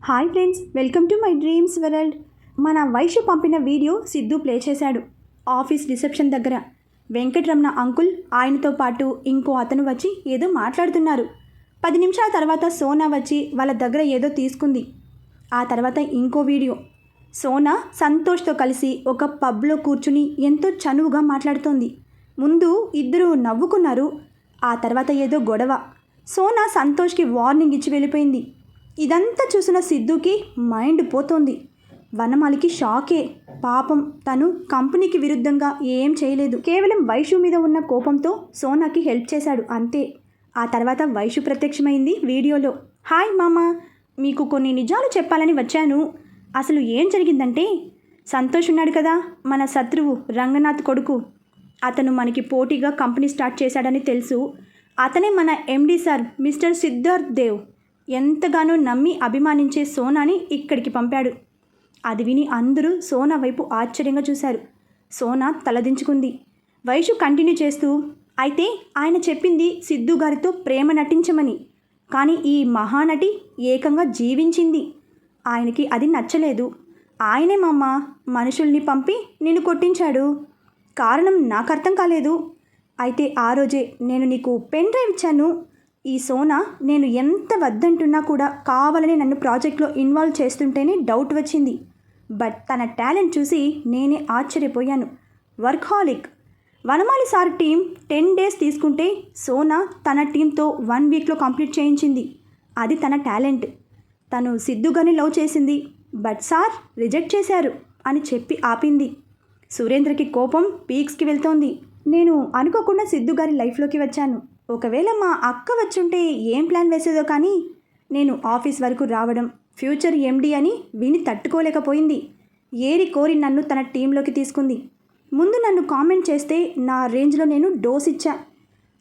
Hi friends, welcome to my dreams world. మన వైషు పంపిన video Siddhu play చేశాడు. ఆఫీస్ రిసెప్షన్ దగ్గర వెంకటరమణ అంకుల్ ఆయనతో పాటు ఇంకో అతను వచ్చి ఏదో మాట్లాడుతున్నారు. 10 నిమిషాల తర్వాత సోనా వచ్చి వాళ్ళ దగ్గర ఏదో తీసుకుంది. ఆ తర్వాత ఇంకో వీడియో సోనా సంతోష్తో కలిసి ఒక పబ్లో కూర్చుని ఎంతో చనువుగా మాట్లాడుతోంది. ముందు ఇద్దరు నవ్వుకున్నారు. ఆ తర్వాత ఏదో గొడవ. సోనా సంతోష్కి వార్నింగ్ ఇచ్చి వెళ్ళిపోయింది. ఇదంతా చూసిన సిద్ధుకి మైండ్ పోతోంది. వనమాలికి షాకే. పాపం తను కంపెనీకి విరుద్ధంగా ఏం చేయలేదు. కేవలం వైషు మీద ఉన్న కోపంతో సోనాకి హెల్ప్ చేశాడు అంతే. ఆ తర్వాత వైషు ప్రత్యక్షమైంది వీడియోలో. హాయ్ మామా, మీకు కొన్ని నిజాలు చెప్పాలని వచ్చాను. అసలు ఏం జరిగిందంటే, సంతోష్ ఉన్నాడు కదా, మన శత్రువు రంగనాథ్ కొడుకు. అతను మనకి పోటీగా కంపెనీ స్టార్ట్ చేశాడని తెలుసు. అతనే మన MD sir mister Siddharth Dev ఎంతగానో నమ్మి అభిమానించే సోనాని ఇక్కడికి పంపాడు. అది విని అందరూ సోనా వైపు ఆశ్చర్యంగా చూశారు. సోనా తలదించుకుంది. వైషు కంటిన్యూ చేస్తూ, అయితే ఆయన చెప్పింది సిద్ధు గారితో ప్రేమ నటించమని. కానీ ఈ మహానటి ఏకంగా జీవించింది. ఆయనకి అది నచ్చలేదు. ఆయనే మామ మనుషుల్ని పంపి నిన్ను కొట్టించాడు. కారణం నాకు అర్థం కాలేదు. అయితే ఆ రోజే నేను నీకు పెన్ డ్రైవ్ ఇచ్చాను. ఈ సోనా నేను ఎంత వద్దంటున్నా కూడా కావాలని నన్ను ప్రాజెక్ట్లో ఇన్వాల్వ్ చేస్తుంటేనే డౌట్ వచ్చింది. బట్ తన టాలెంట్ చూసి నేనే ఆశ్చర్యపోయాను. వర్క్హాలిక్. వనమాలి సార్ టీం 10 డేస్ తీసుకుంటే సోనా తన టీంతో 1 వీక్లో కంప్లీట్ చేయించింది. అది తన టాలెంట్. తను సిద్ధుగాని లవ్ చేసింది. బట్ సార్ రిజెక్ట్ చేశారు అని చెప్పి ఆపింది. సురేంద్రకి కోపం పీక్స్కి వెళ్తోంది. నేను అనుకోకుండా సిద్ధుగారి లైఫ్లోకి వచ్చాను. ఒకవేళ మా అక్క వచ్చుంటే ఏం ప్లాన్ వేసేదో, కానీ నేను ఆఫీస్ వరకు రావడం ఫ్యూచర్ ఎండి అని విని తట్టుకోలేకపోయింది. ఏరి కోరి నన్ను తన టీంలోకి తీసుకుంది. ముందు నన్ను కామెంట్ చేస్తే నా రేంజ్లో నేను డోస్ ఇచ్చా.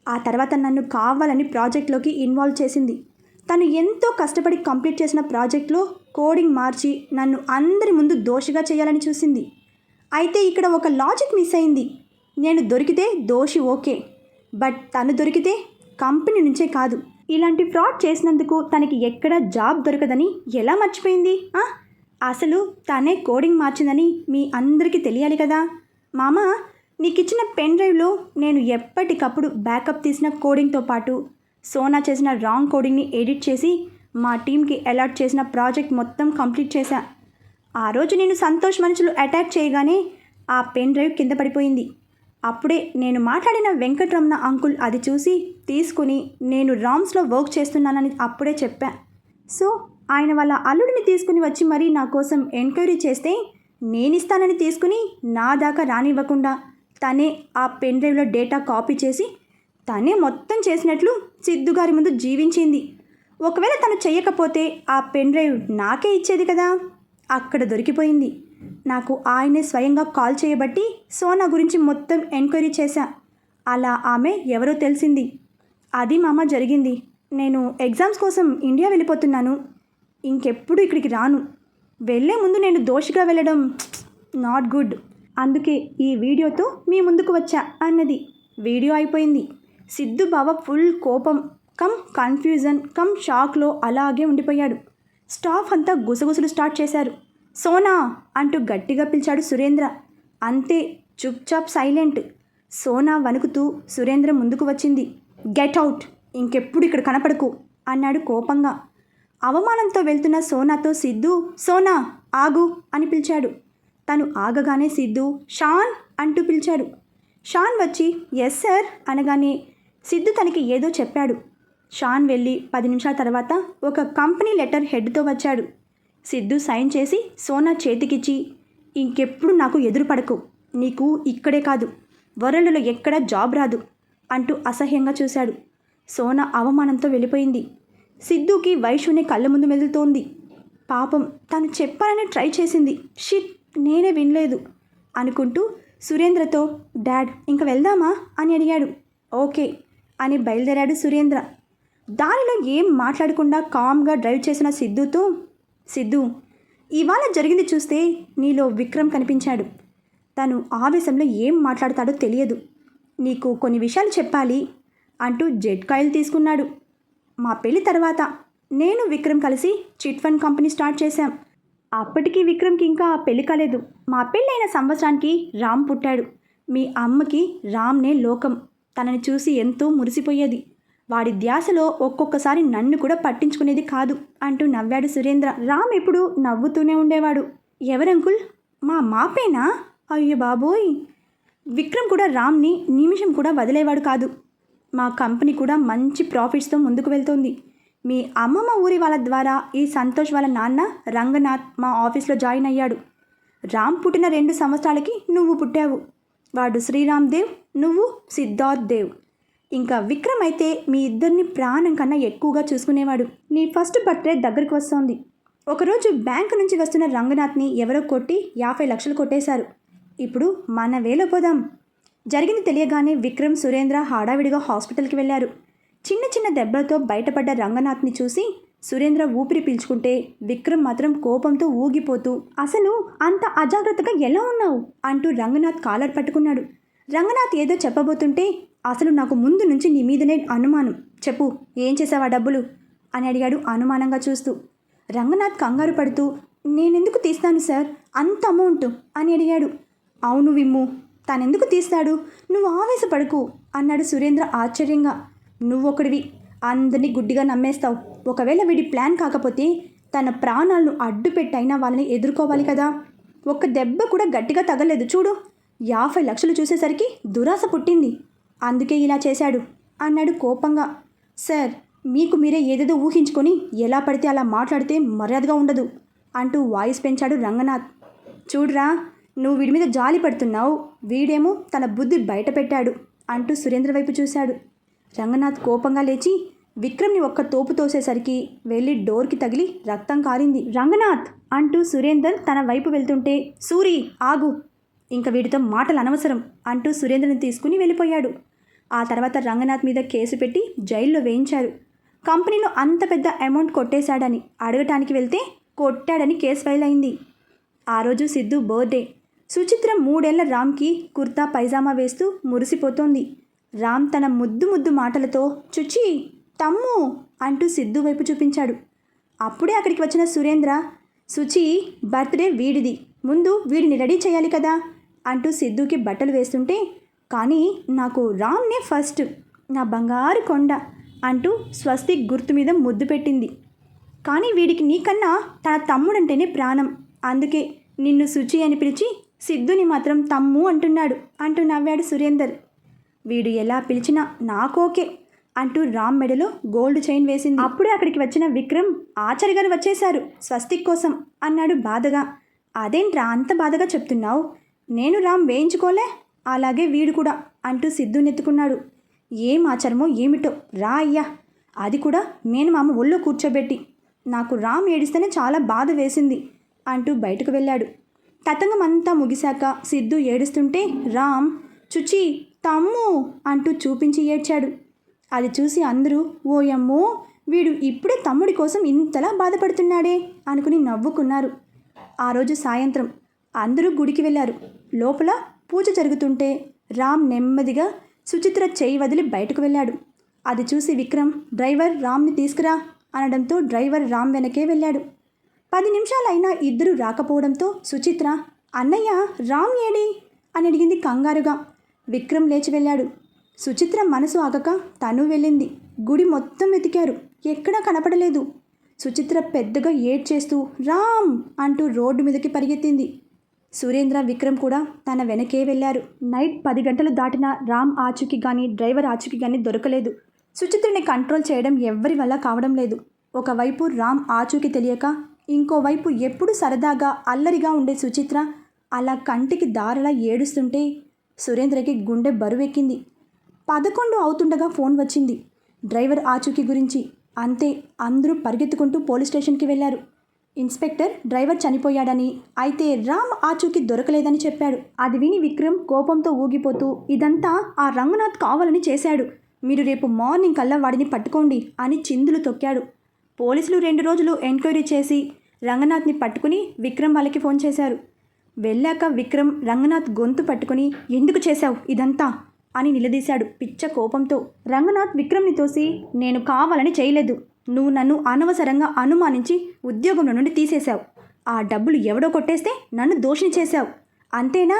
ఆ తర్వాత నన్ను కావాలని ప్రాజెక్ట్లోకి ఇన్వాల్వ్ చేసింది. తను ఎంతో కష్టపడి కంప్లీట్ చేసిన ప్రాజెక్ట్లో కోడింగ్ మార్చి నన్ను అందరి ముందు దోషిగా చేయాలని చూసింది. అయితే ఇక్కడ ఒక లాజిక్ మిస్ అయింది. నేను దొరికితే దోషి ఓకే, బట్ తను దొరికితే కంపెనీ నుంచే కాదు. ఇలాంటి ఫ్రాడ్ చేసినందుకు తనకి ఎక్కడ జాబ్ దొరకదని ఎలా మర్చిపోయింది? అసలు తనే కోడింగ్ మార్చిందని మీ అందరికీ తెలియాలి కదా. మామ, నీకు ఇచ్చిన పెన్ డ్రైవ్లో నేను ఎప్పటికప్పుడు బ్యాకప్ తీసిన కోడింగ్తో పాటు సోనా చేసిన రాంగ్ కోడింగ్ని ఎడిట్ చేసి మా టీంకి అలాట్ చేసిన ప్రాజెక్ట్ మొత్తం కంప్లీట్ చేశా. ఆ రోజు నేను సంతోష్ మనుషులు అటాక్ చేయగానే ఆ పెన్ డ్రైవ్ కింద పడిపోయింది. అప్పుడే నేను మాట్లాడిన వెంకటరమణ అంకుల్ అది చూసి తీసుకుని నేను రామ్స్లో వర్క్ చేస్తున్నానని అప్పుడే చెప్పా. సో ఆయన వాళ్ళ అల్లుడిని తీసుకుని వచ్చి మరీ నా కోసం ఎంక్వైరీ చేస్తే నేనిస్తానని తీసుకుని నా దాకా రానివ్వకుండా తనే ఆ పెన్ డ్రైవ్లో డేటా కాపీ చేసి తనే మొత్తం చేసినట్లు సిద్ధు గారి ముందు జీవించింది. ఒకవేళ తను చెయ్యకపోతే ఆ పెన్ డ్రైవ్ నాకే ఇచ్చేది కదా. అక్కడ దొరికిపోయింది. నాకు ఆయనే స్వయంగా కాల్ చేయబట్టి సోనా గురించి మొత్తం ఎంక్వైరీ చేశా. అలా ఆమె ఎవరో తెలిసింది. అది మామ జరిగింది. నేను ఎగ్జామ్స్ కోసం ఇండియా వెళ్ళిపోతున్నాను. ఇంకెప్పుడు ఇక్కడికి రాను. వెళ్ళే ముందు నేను దోషిగా వెళ్ళడం నాట్ గుడ్. అందుకే ఈ వీడియోతో మీ ముందుకు వచ్చా అన్నది. వీడియో అయిపోయింది. సిద్ధు బావ ఫుల్ కోపం కమ్ కన్ఫ్యూజన్ కమ్ షాక్లో అలాగే ఉండిపోయాడు. స్టాఫ్ అంతా గుసగుసలు స్టార్ట్ చేశారు. సోనా అంటూ గట్టిగా పిలిచాడు సురేంద్ర. అంతే, చుప్చాప్ సైలెంట్. సోనా వణుకుతూ సురేంద్ర ముందుకు వచ్చింది. గెట్ అవుట్, ఇంకెప్పుడు ఇక్కడ కనపడకు అన్నాడు కోపంగా. అవమానంతో వెళ్తున్న సోనాతో సిద్ధు సోనా ఆగు అని పిలిచాడు. తను ఆగగానే సిద్ధు షాన్ అంటూ పిలిచాడు. షాన్ వచ్చి ఎస్ సార్ అనగానే సిద్ధు తనకి ఏదో చెప్పాడు. షాన్ వెళ్ళి 10 నిమిషాల తర్వాత ఒక కంపెనీ లెటర్ హెడ్తో వచ్చాడు. సిద్ధు సైన్ చేసి సోనా చేతికిచ్చి, ఇంకెప్పుడు నాకు ఎదురుపడకు, నీకు ఇక్కడే కాదు వరల్డ్లో ఎక్కడా జాబ్ రాదు అంటూ అసహ్యంగా చూశాడు. సోనా అవమానంతో వెళ్ళిపోయింది. సిద్ధుకి వైషునే కళ్ళ ముందు మెదులుతోంది. పాపం తను చెప్పాలని ట్రై చేసింది. షిట్, నేనే వినలేదు అనుకుంటూ సురేంద్రతో డాడ్ ఇంక వెళ్దామా అని అడిగాడు. ఓకే అని బయలుదేరాడు సురేంద్ర. దానిలో ఏం మాట్లాడకుండా కామ్గా డ్రైవ్ చేసిన సిద్ధుతో, సిద్ధు, ఇవాళ జరిగింది చూస్తే నీలో విక్రమ్ కనిపించాడు. తను ఆవేశంలో ఏం మాట్లాడతాడో తెలియదు. నీకు కొన్ని విషయాలు చెప్పాలి అంటూ జెట్ కాయిల్ తీసుకున్నాడు. మా పెళ్లి తర్వాత నేను విక్రమ్ కలిసి చిట్ ఫండ్ కంపెనీ స్టార్ట్ చేశాం. అప్పటికి విక్రమ్కి ఇంకా పెళ్లి కాలేదు. మా పెళ్ళైన సంవత్సరానికి రామ్ పుట్టాడు. మీ అమ్మకి రామ్నే లోకం. తనని చూసి ఎంతో మురిసిపోయేది. వాడి ధ్యాసలో ఒక్కొక్కసారి నన్ను కూడా పట్టించుకునేది కాదు అంటూ నవ్వాడు సురేంద్ర. రామ్ ఎప్పుడు నవ్వుతూనే ఉండేవాడు. ఎవరంకుల్? మా మాపేనా? అయ్యో బాబోయ్! విక్రమ్ కూడా రామ్ని నిమిషం కూడా వదిలేవాడు కాదు. మా కంపెనీ కూడా మంచి ప్రాఫిట్స్తో ముందుకు వెళ్తోంది. మీ అమ్మమ్మ ఊరి వాళ్ళ ద్వారా ఈ సంతోష్ వాళ్ళ నాన్న రంగనాథ్ మా ఆఫీస్లో జాయిన్ అయ్యాడు. రామ్ పుట్టిన 2 సంవత్సరాలకి నువ్వు పుట్టావు. వాడు శ్రీరామ్ దేవ్, నువ్వు సిద్ధార్థ్ దేవ్. ఇంకా విక్రమ్ అయితే మీ ఇద్దరిని ప్రాణం కన్నా ఎక్కువగా చూసుకునేవాడు. నీ ఫస్ట్ బర్త్డే దగ్గరికి వస్తోంది. ఒకరోజు బ్యాంకు నుంచి వస్తున్న రంగనాథ్ని ఎవరో కొట్టి 50 లక్షలు కొట్టేశారు. ఇప్పుడు మన వేలో పోదాం. జరిగింది తెలియగానే విక్రమ్, సురేంద్ర హడావిడిగా హాస్పిటల్కి వెళ్ళారు. చిన్న చిన్న దెబ్బలతో బయటపడ్డ రంగనాథ్ని చూసి సురేంద్ర ఊపిరి పీల్చుకుంటే విక్రమ్ మాత్రం కోపంతో ఊగిపోతూ, అసలు అంత అజాగ్రత్తగా ఎలా ఉన్నావు అంటూ రంగనాథ్ కాలర్ పట్టుకున్నాడు. రంగనాథ్ ఏదో చెప్పబోతుంటే, అసలు నాకు ముందు నుంచి నీ మీదనే అనుమానం. చెప్పు, ఏం చేసావా డబ్బులు అని అడిగాడు అనుమానంగా చూస్తూ. రంగనాథ్ కంగారు పడుతూ, నేనెందుకు తీస్తాను సార్ అంత అమౌంట్ అని అడిగాడు. అవును విమ్ము, తనెందుకు తీస్తాడు, నువ్వు ఆవేశపడకు అన్నాడు సురేంద్ర ఆశ్చర్యంగా. నువ్వొకడివి, అందరినీ గుడ్డిగా నమ్మేస్తావు. ఒకవేళ వీడి ప్లాన్ కాకపోతే తన ప్రాణాలను అడ్డు పెట్టైనా వాళ్ళని ఎదుర్కోవాలి కదా. ఒక్క దెబ్బ కూడా గట్టిగా తగలేదు చూడు. 50 లక్షలు చూసేసరికి దురాశ పుట్టింది. అందుకే ఇలా చేశాడు అన్నాడు కోపంగా. సార్, మీకు మీరే ఏదేదో ఊహించుకొని ఎలా పడితే అలా మాట్లాడితే మర్యాదగా ఉండదు అంటూ వాయిస్ పెంచాడు రంగనాథ్. చూడరా, నువ్వు వీడి మీద జాలి పడుతున్నావు, వీడేమో తన బుద్ధి బయట పెట్టాడు అంటూ సురేంద్ర వైపు చూశాడు. రంగనాథ్ కోపంగా లేచి విక్రమ్ని ఒక్క తోపు తోసేసరికి వెళ్ళి డోర్కి తగిలి రక్తం కారింది. రంగనాథ్ అంటూ సురేందర్ తన వైపు వెళ్తుంటే, సూరి ఆగు, ఇంక వీడితో మాటలు అనవసరం అంటూ సురేంద్రని తీసుకుని వెళ్ళిపోయాడు. ఆ తర్వాత రంగనాథ్ మీద కేసు పెట్టి జైల్లో వేయించారు. కంపెనీలో అంత పెద్ద అమౌంట్ కొట్టేశాడని అడగటానికి వెళ్తే కొట్టాడని కేసు ఫైల్ అయింది. ఆ రోజు సిద్ధు బర్త్డే. సుచిత్ర 3 ఏళ్ల రామ్కి కుర్తా పైజామా వేస్తూ మురిసిపోతోంది. రామ్ తన ముద్దు ముద్దు మాటలతో చుచి తమ్ము అంటూ సిద్ధు వైపు చూపించాడు. అప్పుడే అక్కడికి వచ్చిన సురేంద్ర, సుచి బర్త్డే వీడిది, ముందు వీడిని రెడీ చేయాలి కదా అంటూ సిద్ధుకి బట్టలు వేస్తుంటే, కానీ నాకు రామ్నే ఫస్ట్, నా బంగారు కొండ అంటూ స్వస్తిక్ గుర్తు మీద ముద్దు పెట్టింది. కానీ వీడికి నీకన్నా తన తమ్ముడంటేనే ప్రాణం, అందుకే నిన్ను సుచి అని పిలిచి సిద్ధుని మాత్రం తమ్ము అంటున్నాడు అంటూ నవ్వాడు సురేందర్. వీడు ఎలా పిలిచినా నాకోకే అంటూ రామ్ మెడలో గోల్డ్ చైన్ వేసింది. అప్పుడే అక్కడికి వచ్చిన విక్రమ్, ఆచార్య గారు వచ్చేశారు స్వస్తిక్ కోసం అన్నాడు బాధగా. అదేంట్రా అంత బాధగా చెప్తున్నావు, నేను రామ్ వేయించుకోలే, అలాగే వీడు కూడా అంటూ సిద్ధునెత్తుకున్నాడు. ఏం ఆచారమో ఏమిటో రా అయ్యా, అది కూడా మేనమామ ఒళ్ళో కూర్చోబెట్టి. నాకు రామ్ ఏడిస్తేనే చాలా బాధ వేసింది అంటూ బయటకు వెళ్ళాడు. తతంగం అంతా ముగిశాక సిద్ధు ఏడుస్తుంటే రామ్ చుచి తమ్ము అంటూ చూపించి ఏడ్చాడు. అది చూసి అందరూ ఓయమ్మో, వీడు ఇప్పుడే తమ్ముడి కోసం ఇంతలా బాధపడుతున్నాడే అనుకుని నవ్వుకున్నారు. ఆ రోజు సాయంత్రం అందరూ గుడికి వెళ్ళారు. లోపల పూజ జరుగుతుంటే రామ్ నెమ్మదిగా సుచిత్ర చేయి వదిలి బయటకు వెళ్ళాడు. అది చూసి విక్రమ్, డ్రైవర్ రామ్ని తీసుకురా అనడంతో డ్రైవర్ రామ్ వెనకే వెళ్ళాడు. 10 నిమిషాలైనా ఇద్దరు రాకపోవడంతో సుచిత్ర, అన్నయ్య రామ్ ఏడి అని అడిగింది కంగారుగా. విక్రమ్ లేచి వెళ్ళాడు. సుచిత్ర మనసు ఆగక తను వెళ్ళింది. గుడి మొత్తం వెతికారు, ఎక్కడా కనపడలేదు. సుచిత్ర పెద్దగా ఏడ్చేస్తూ రామ్ అంటూ రోడ్డు మీదకి పరిగెత్తింది. సురేంద్ర, విక్రమ్ కూడా తన వెనకే వెళ్ళారు. నైట్ 10 గంటలు దాటినా రామ్ ఆచూకీ కానీ డ్రైవర్ ఆచూకీ కానీ దొరకలేదు. సుచిత్రని కంట్రోల్ చేయడం ఎవ్వరి వల్ల కావడం లేదు. ఒకవైపు రామ్ ఆచూకీ తెలియక, ఇంకోవైపు ఎప్పుడు సరదాగా అల్లరిగా ఉండే సుచిత్ర అలా కంటికి దారలా ఏడుస్తుంటే సురేంద్రకి గుండె బరువెక్కింది. 11 అవుతుండగా ఫోన్ వచ్చింది, డ్రైవర్ ఆచూకీ గురించి. అంతే, అందరూ పరిగెత్తుకుంటూ పోలీస్ స్టేషన్కి వెళ్ళారు. ఇన్స్పెక్టర్ డ్రైవర్ చనిపోయాడని, అయితే రామ్ ఆచూకీ దొరకలేదని చెప్పాడు. అది విని విక్రమ్ కోపంతో ఊగిపోతూ, ఇదంతా ఆ రంగనాథ్ కావాలని చేశాడు, మీరు రేపు మార్నింగ్ కల్లా వాడిని పట్టుకోండి అని చిందులు తొక్కాడు. పోలీసులు 2 రోజులు ఎంక్వైరీ చేసి రంగనాథ్ని పట్టుకుని విక్రమ్ వాళ్ళకి ఫోన్ చేశారు. వెళ్ళాక విక్రమ్ రంగనాథ్ గొంతు పట్టుకుని, ఎందుకు చేశావు ఇదంతా అని నిలదీశాడు పిచ్చ కోపంతో. రంగనాథ్ విక్రమ్ని తోసి, నేను కావాలని చేయలేదు, నువ్వు నన్ను అనవసరంగా అనుమానించి ఉద్యోగంలో నుండి తీసేశావు. ఆ డబ్బులు ఎవడో కొట్టేస్తే నన్ను దోషిని చేశావు. అంతేనా?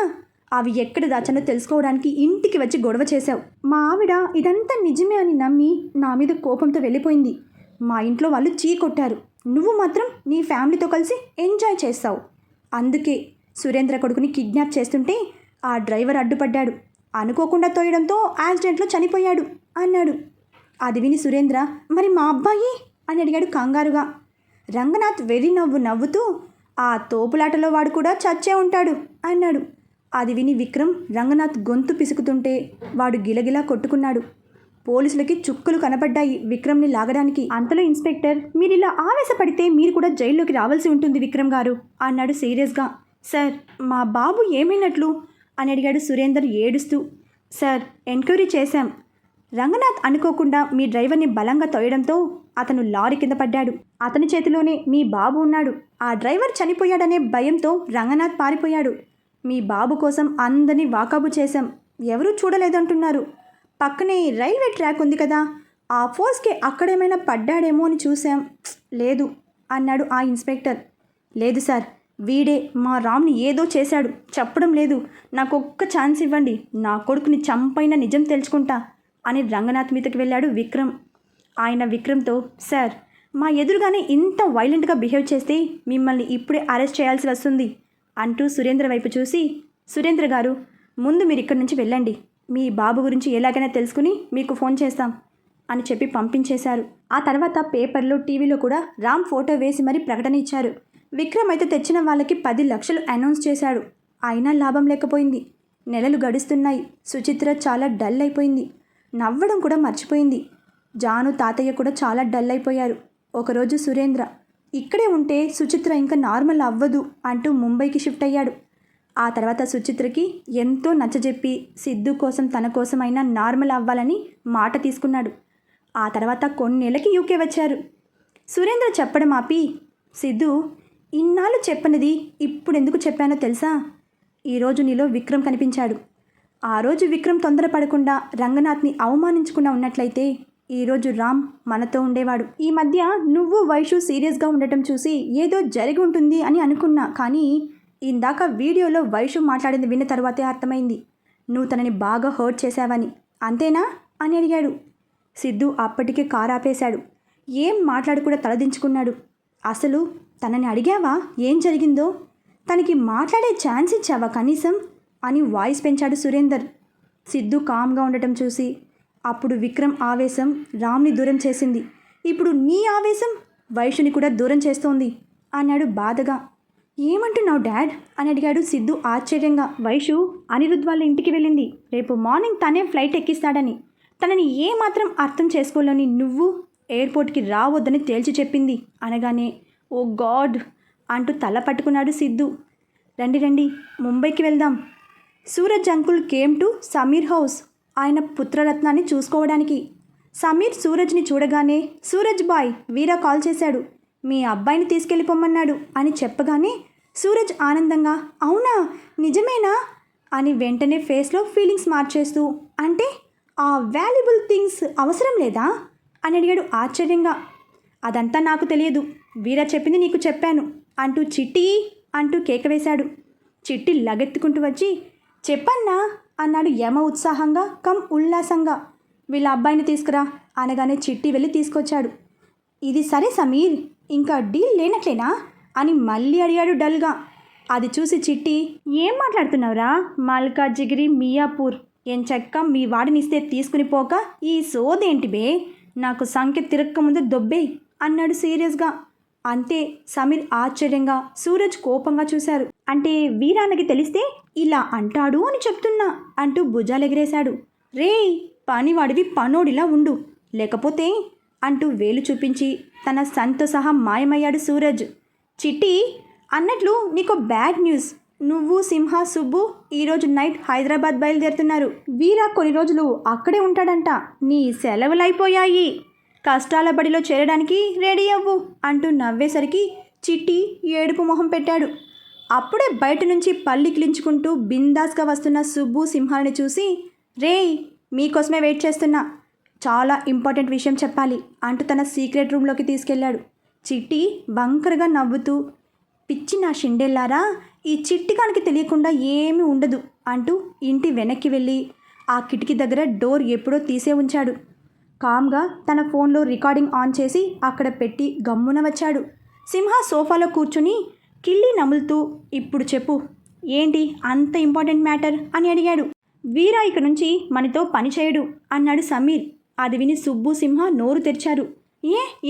అవి ఎక్కడ దాచానో తెలుసుకోవడానికి ఇంటికి వచ్చి గొడవ చేశావు. మా ఆవిడ ఇదంతా నిజమే అని నమ్మి నా మీద కోపంతో వెళ్ళిపోయింది. మా ఇంట్లో వాళ్ళు చీ కొట్టారు. నువ్వు మాత్రం నీ ఫ్యామిలీతో కలిసి ఎంజాయ్ చేస్తావు. అందుకే సురేంద్ర కొడుకుని కిడ్నాప్ చేస్తుంటే ఆ డ్రైవర్ అడ్డుపడ్డాడు. అనుకోకుండా తోయడంతో యాక్సిడెంట్లో చనిపోయాడు అన్నాడు. అది విని సురేంద్ర, మరి మా అబ్బాయి అని అడిగాడు కంగారుగా. రంగనాథ్ వెర్రి నవ్వుతూ, ఆ తోపులాటలో వాడు కూడా చచ్చే ఉంటాడు అన్నాడు. అది విని విక్రమ్ రంగనాథ్ గొంతు పిసుకుతుంటే వాడు గిలగిలా కొట్టుకున్నాడు. పోలీసులకి చుక్కలు కనపడ్డాయి విక్రమ్ని లాగడానికి. అంతలో ఇన్స్పెక్టర్, మీరు ఇలా ఆవేశపడితే మీరు కూడా జైల్లోకి రావాల్సి ఉంటుంది విక్రమ్ గారు అన్నాడు సీరియస్గా. సార్, మా బాబు ఏమైనట్లు అని అడిగాడు సురేందర్ ఏడుస్తూ. సార్, ఎంక్వైరీ చేశాం. రంగనాథ్ అనుకోకుండా మీ డ్రైవర్ని బలంగా తోయడంతో అతను లారీ కింద పడ్డాడు. అతని చేతిలోనే మీ బాబు ఉన్నాడు. ఆ డ్రైవర్ చనిపోయాడనే భయంతో రంగనాథ్ పారిపోయాడు. మీ బాబు కోసం అందరినీ వాకాబు చేశాం. ఎవరూ చూడలేదంటున్నారు. పక్కనే రైల్వే ట్రాక్ ఉంది కదా, ఆ ఫోర్స్కి అక్కడేమైనా పడ్డాడేమో అని చూశాం. లేదు అన్నాడు ఆ ఇన్స్పెక్టర్. లేదు సార్, వీడే మా రామ్ని ఏదో చేశాడు. చెప్పడం లేదు. నాకు ఒక్క ఛాన్స్ ఇవ్వండి. నా కొడుకుని చంపైన నిజం తెలుసుకుంటా అని రంగనాథ్ మీదకి వెళ్ళాడు విక్రమ్. ఆయన విక్రమ్తో, సార్, మా ఎదురుగానే ఇంత వైలెంట్గా బిహేవ్ చేస్తే మిమ్మల్ని ఇప్పుడే అరెస్ట్ చేయాల్సి వస్తుంది అంటూ సురేంద్ర వైపు చూసి, సురేంద్ర గారు, ముందు మీరు ఇక్కడి నుంచి వెళ్ళండి. మీ బాబు గురించి ఎలాగైనా తెలుసుకుని మీకు ఫోన్ చేస్తాం అని చెప్పి పంపించేశారు. ఆ తర్వాత పేపర్లో, టీవీలో కూడా రామ్ ఫోటో వేసి మరీ ప్రకటన ఇచ్చారు. విక్రమ్ అయితే తెచ్చిన వాళ్ళకి 10 లక్షలు అనౌన్స్ చేశాడు. అయినా లాభం లేకపోయింది. నెలలు గడుస్తున్నాయి. సుచిత్ర చాలా డల్ అయిపోయింది. నవ్వడం కూడా మర్చిపోయింది. జాను, తాతయ్య కూడా చాలా డల్ అయిపోయారు. ఒకరోజు సురేంద్ర, ఇక్కడే ఉంటే సుచిత్ర ఇంకా నార్మల్ అవ్వదు అంటూ ముంబైకి షిఫ్ట్ అయ్యాడు. ఆ తర్వాత సుచిత్రకి ఎంతో నచ్చజెప్పి సిద్ధు కోసం తన కోసమైనా నార్మల్ అవ్వాలని మాట తీసుకున్నాడు. ఆ తర్వాత కొన్నేళ్ళకి యూకే వచ్చారు. సురేంద్ర చెప్పడం ఆపి, సిద్ధు, ఇన్నాళ్ళు చెప్పనిది ఇప్పుడు ఎందుకు చెప్పానో తెలుసా? ఈరోజు నీలో విక్రమ్ కనిపించాడు. ఆ రోజు విక్రమ్ తొందరపడకుండా రంగనాథ్ని అవమానించకుండా ఉన్నట్లయితే ఈరోజు రామ్ మనతో ఉండేవాడు. ఈ మధ్య నువ్వు వైషు సీరియస్గా ఉండటం చూసి ఏదో జరిగి ఉంటుంది అని అనుకున్నా. కానీ ఇందాక వీడియోలో వైషు మాట్లాడింది విన్న తర్వాతే అర్థమైంది నువ్వు తనని బాగా హర్ట్ చేశావని. అంతేనా అని అడిగాడు. సిద్ధు అప్పటికే కారు ఆపేశాడు. ఏం మాట్లాడకుండా తలదించుకున్నాడు. అసలు తనని అడిగావా ఏం జరిగిందో? తనకి మాట్లాడే ఛాన్స్ ఇచ్చావా కనీసం అని వాయిస్ పెంచాడు సురేందర్. సిద్ధు కామ్గా ఉండటం చూసి, అప్పుడు విక్రమ్ ఆవేశం రామ్ని దూరం చేసింది. ఇప్పుడు నీ ఆవేశం వైషుని కూడా దూరం చేస్తోంది అన్నాడు బాధగా. ఏమంటున్నావు డాడ్ అని అడిగాడు సిద్ధు ఆశ్చర్యంగా. వైషు అనిరుద్ వాళ్ళ ఇంటికి వెళ్ళింది. రేపు మార్నింగ్ తనే ఫ్లైట్ ఎక్కిస్తాడని. తనని ఏమాత్రం అర్థం చేసుకోలేని నువ్వు ఎయిర్పోర్ట్కి రావద్దని తేల్చి చెప్పింది అనగానే, ఓ గాడ్ అంటూ తల పట్టుకున్నాడు సిద్ధు. రండి రండి, ముంబైకి వెళ్దాం. Suraj uncle came to Sameer house ఆయన పుత్రరత్నాన్ని చూసుకోవడానికి. సమీర్ సూరజ్ని చూడగానే, సూరజ్ బాయ్, వీరా కాల్ చేశాడు. మీ అబ్బాయిని తీసుకెళ్ళిపోమన్నాడు అని చెప్పగానే సూరజ్ ఆనందంగా, అవునా, నిజమేనా అని వెంటనే ఫేస్లో ఫీలింగ్స్ మార్చేస్తూ, అంటే ఆ వాల్యుబుల్ థింగ్స్ అవసరం లేదా అని అడిగాడు ఆశ్చర్యంగా. అదంతా నాకు తెలియదు, వీరా చెప్పింది నీకు చెప్పాను అంటూ చిట్టి అంటూ కేక వేశాడు. చిట్టి లగెత్తుకుంటూ వచ్చి, చెప్పన్నా అన్నాడు యమ ఉత్సాహంగా కమ్ ఉల్లాసంగా. వీళ్ళ అబ్బాయిని తీసుకురా అనగానే చిట్టి వెళ్ళి తీసుకొచ్చాడు. ఇది సరే సమీర్, ఇంకా డీల్ లేనట్లేనా అని మళ్ళీ అడిగాడు డల్గా. అది చూసి చిట్టి, ఏం మాట్లాడుతున్నావురా మల్కా జిగిరి మియాపూర్, ఏం చెక్క మీ వాడినిస్తే తీసుకుని పోక ఈ సోదేంటి బే, నాకు సంఖ్య తిరక్క ముందు దొబ్బే అన్నాడు సీరియస్గా. అంతే సమీర్ ఆశ్చర్యంగా, సూరజ్ కోపంగా చూశారు. అంటే వీరాన్నకి తెలిస్తే ఇలా అంటాడు అని చెప్తున్నా అంటూ భుజాలెగిరేశాడు. రే, పనివాడివి పనోడిలా ఉండు, లేకపోతే అంటూ వేలు చూపించి తన సన్తో సహా మాయమయ్యాడు సూరజ్. చిట్టి, అన్నట్లు నీకు బ్యాడ్ న్యూస్. నువ్వు, సింహ, సుబ్బు ఈరోజు నైట్ హైదరాబాద్ బయలుదేరుతున్నారు. వీరా కొన్ని రోజులు అక్కడే ఉంటాడంట. నీ సెలవులైపోయాయి, కష్టాల బడిలో చేరడానికి రెడీ అవ్వు అంటూ నవ్వేసరికి చిట్టి ఏడుపు మొహం పెట్టాడు. అప్పుడే బయట నుంచి పల్లికిలించుకుంటూ బిందాస్గా వస్తున్న సుబ్బు, సింహాలని చూసి, రేయ్, మీకోసమే వెయిట్ చేస్తున్నా, చాలా ఇంపార్టెంట్ విషయం చెప్పాలి అంటూ తన సీక్రెట్ రూమ్లోకి తీసుకెళ్ళాడు. చిట్టి వంకరగా నవ్వుతూ, పిచ్చి నా షిండెల్లారా, ఈ చిట్టికానికి తెలియకుండా ఏమీ ఉండదు అంటూ ఇంటి వెనక్కి వెళ్ళి ఆ కిటికీ దగ్గర డోర్ ఎప్పుడో తీసే ఉంచాడు. కామ్గా తన ఫోన్లో రికార్డింగ్ ఆన్ చేసి అక్కడ పెట్టి గమ్మున వచ్చాడు. సింహ సోఫాలో కూర్చుని కిళ్ళి నములుతూ, ఇప్పుడు చెప్పు, ఏంటి అంత ఇంపార్టెంట్ మ్యాటర్ అని అడిగాడు. వీరా ఇక నుంచి మనతో పని చేయడు అన్నాడు సమీర్. అది విని సుబ్బు, సింహ నోరు తెరిచారు.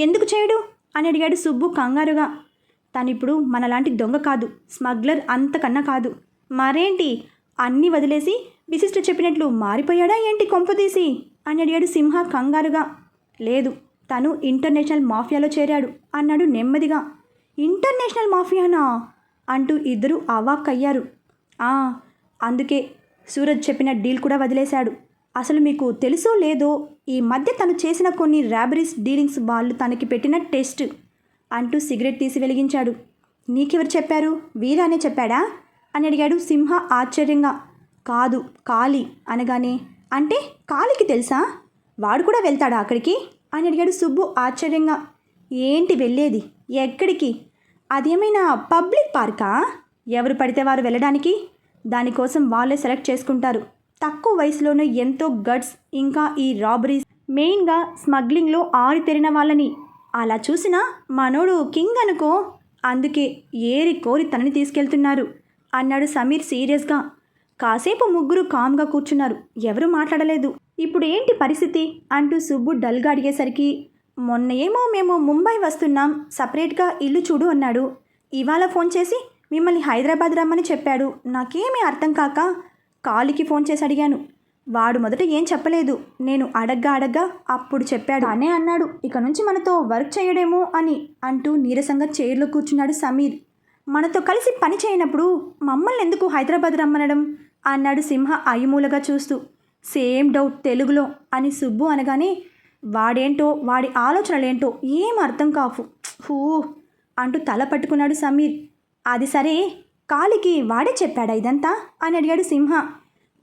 ఎందుకు చేయడు అని అడిగాడు సుబ్బు కంగారుగా. తనిప్పుడు మనలాంటి దొంగ కాదు, స్మగ్లర్ అంతకన్నా కాదు. మరేంటి, అన్నీ వదిలేసి విశిష్ట చెప్పినట్లు మారిపోయాడా ఏంటి కొంపదీసి అని అడిగాడు సింహ కంగారుగా. లేదు, తను ఇంటర్నేషనల్ మాఫియాలో చేరాడు అన్నాడు నెమ్మదిగా. ఇంటర్నేషనల్ మాఫియానా అంటూ ఇద్దరు అవాక్కయ్యారు. అందుకే సూరజ్ చెప్పిన డీల్ కూడా వదిలేశాడు. అసలు మీకు తెలుసో లేదో, ఈ మధ్య తను చేసిన కొన్ని ర్యాబరీస్ డీలింగ్స్ వాళ్ళు తనకి పెట్టిన టెస్ట్ అంటూ సిగరెట్ తీసి వెలిగించాడు. నీకెవరు చెప్పారు, వీరానే చెప్పాడా అని అడిగాడు సింహ ఆశ్చర్యంగా. కాదు, కాళీ అనగానే, అంటే కాళీకి తెలుసా, వాడు కూడా వెళ్తాడా అక్కడికి అని అడిగాడు సుబ్బు ఆశ్చర్యంగా. ఏంటి వెళ్ళేది, ఎక్కడికి, అదేమైనా పబ్లిక్ పార్కా, ఎవరు పడితే వారు వెళ్ళడానికి, దానికోసం వాళ్ళే సెలెక్ట్ చేసుకుంటారు. తక్కువ వయసులోనే ఎంతో గట్స్, ఇంకా ఈ రాబరీస్, మెయిన్గా స్మగ్లింగ్లో ఆరితెరిన వాళ్ళని. అలా చూసినా మనోడు కింగ్ అనుకో, అందుకే ఏరి కోరి తనని తీసుకెళ్తున్నారు అన్నాడు సమీర్ సీరియస్గా. కాసేపు ముగ్గురు కామ్గా కూర్చున్నారు, ఎవరూ మాట్లాడలేదు. ఇప్పుడు ఏంటి పరిస్థితి అంటూ సుబ్బు డల్గా అడిగేసరికి, మొన్న ఏమో మేము ముంబై వస్తున్నాం, సపరేట్గా ఇల్లు చూడు అన్నాడు. ఇవాళ ఫోన్ చేసి మిమ్మల్ని హైదరాబాద్ రమ్మని చెప్పాడు. నాకేమీ అర్థం కాక కాళీకి ఫోన్ చేసి అడిగాను. వాడు మొదట ఏం చెప్పలేదు, నేను అడగ్గా అప్పుడు చెప్పాడు. అనే అన్నాడు ఇక నుంచి మనతో వర్క్ చేయడేమో అని అంటూ నీరసంగా చైర్లో కూర్చున్నాడు సమీర్. మనతో కలిసి పని చేయనప్పుడు మమ్మల్ని ఎందుకు హైదరాబాద్ రమ్మనడం అన్నాడు సింహ అయ్యమూలగా చూస్తూ. సేమ్ డౌట్ తెలుగులో అని సుబ్బు అనగానే, వాడేంటో వాడి ఆలోచనలేంటో ఏం అర్థం కావు హూ అంటూ తల పట్టుకున్నాడు సమీర్. అది సరే, కాళీకి వాడే చెప్పాడా ఇదంతా అని అడిగాడు సింహ.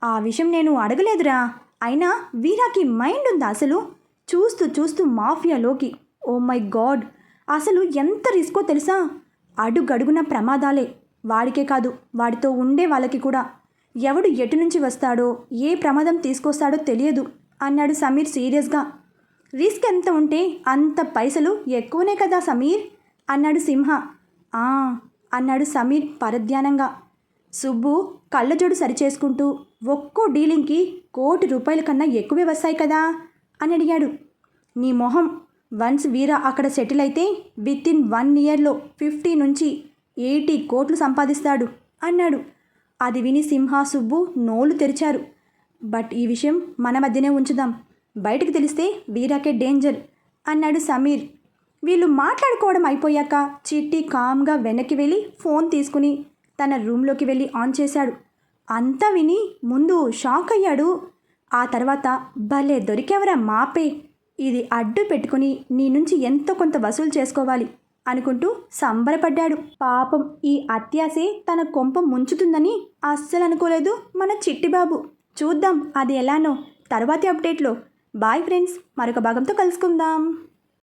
ఆ విషయం నేను అడగలేదురా, అయినా వీరాకి మైండ్ ఉందా అసలు, చూస్తూ చూస్తూ మాఫియాలోకి. ఓ మై గాడ్, అసలు ఎంత రిస్కో తెలుసా, అడుగడుగున ప్రమాదాలే, వాడికే కాదు వాడితో ఉండే వాళ్ళకి కూడా. ఎవడు ఎటు నుంచి వస్తాడో, ఏ ప్రమాదం తీసుకొస్తాడో తెలియదు అన్నాడు సమీర్ సీరియస్గా. రిస్క్ ఎంత ఉంటే అంత పైసలు ఎక్కువనే కదా సమీర్ అన్నాడు సింహ. అన్నాడు సమీర్ పరధ్యానంగా. సుబ్బు కళ్ళజోడు సరిచేసుకుంటూ, ఒక్కో డీలింగ్కి ₹1,00,00,000 కన్నా ఎక్కువే వస్తాయి కదా అని అడిగాడు. నీ మొహం, వన్స్ వీరా అక్కడ సెటిల్ అయితే వితిన్ 1 ఇయర్లో 50 నుంచి 80 కోట్లు సంపాదిస్తాడు అన్నాడు. అది విని సింహ, సుబ్బు నోళ్ళు తెరిచారు. బట్ ఈ విషయం మన మధ్యనే ఉంచుదాం, బయటకు తెలిస్తే వీరాకే డేంజర్ అన్నాడు సమీర్. వీళ్ళు మాట్లాడుకోవడం అయిపోయాక చిట్టి కామ్గా వెనక్కి వెళ్ళి ఫోన్ తీసుకుని తన రూమ్లోకి వెళ్ళి ఆన్ చేశాడు. అంతా విని ముందు షాక్ అయ్యాడు. ఆ తర్వాత, భలే దొరికేవరా మాపే, ఇది అడ్డు పెట్టుకుని నీ నుంచి ఎంతో కొంత వసూలు చేసుకోవాలి అనుకుంటూ సంబరపడ్డాడు. పాపం ఈ అత్యాసే తన కొంప ముంచుతుందని అస్సలు అనుకోలేదు మన చిట్టిబాబు. చూద్దాం అది ఎలానో తర్వాతి అప్డేట్లో. బాయ్ ఫ్రెండ్స్, మరొక భాగంతో కలుసుకుందాం.